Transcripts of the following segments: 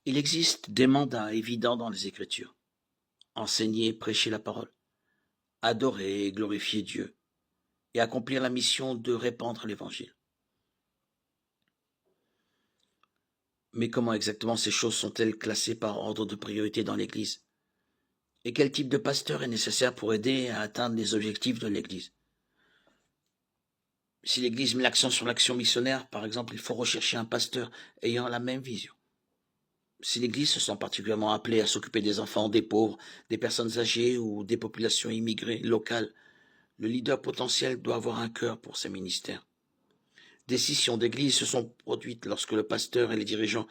Il existe des mandats évidents dans les Écritures. Enseigner et prêcher la parole, adorer et glorifier Dieu, et accomplir la mission de répandre l'Évangile. Mais comment exactement ces choses sont-elles classées par ordre de priorité dans l'Église? Et quel type de pasteur est nécessaire pour aider à atteindre les objectifs de l'Église? Si l'Église met l'accent sur l'action missionnaire, par exemple, il faut rechercher un pasteur ayant la même vision. Si l'Église se sent particulièrement appelée à s'occuper des enfants, des pauvres, des personnes âgées ou des populations immigrées locales, le leader potentiel doit avoir un cœur pour ces ministères. Des scissions d'église se sont produites lorsque le pasteur et les dirigeants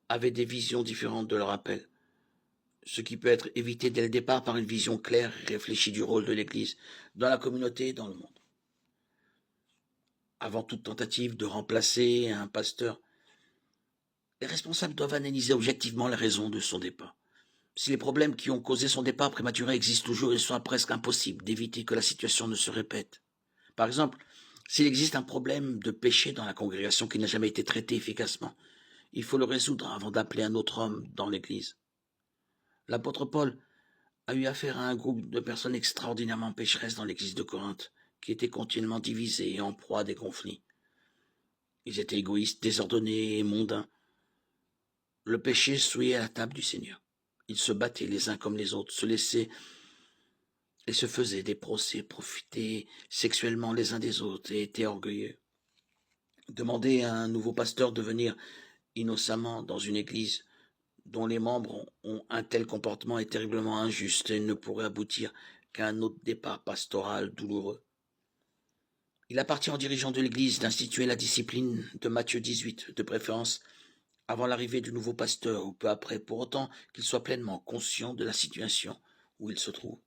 avaient des visions différentes de leur appel, ce qui peut être évité dès le départ par une vision claire et réfléchie du rôle de l'Église dans la communauté et dans le monde. Avant toute tentative de remplacer un pasteur, les responsables doivent analyser objectivement les raisons de son départ. Si les problèmes qui ont causé son départ prématuré existent toujours, il sera presque impossible d'éviter que la situation ne se répète. Par exemple, s'il existe un problème de péché dans la congrégation qui n'a jamais été traité efficacement, il faut le résoudre avant d'appeler un autre homme dans l'Église. L'apôtre Paul a eu affaire à un groupe de personnes extraordinairement pécheresses dans l'Église de Corinthe, qui étaient continuellement divisées et en proie à des conflits. Ils étaient égoïstes, désordonnés et mondains. Le péché souillait à la table du Seigneur. Ils se battaient les uns comme les autres, se laissaient et se faisaient des procès, profitaient sexuellement les uns des autres et étaient orgueilleux. Demander à un nouveau pasteur de venir innocemment dans une église dont les membres ont un tel comportement est terriblement injuste et ne pourrait aboutir qu'à un autre départ pastoral douloureux. Il appartient aux dirigeants de l'Église d'instituer la discipline de Matthieu 18, de préférence avant l'arrivée du nouveau pasteur ou peu après, pour autant qu'il soit pleinement conscient de la situation où il se trouve.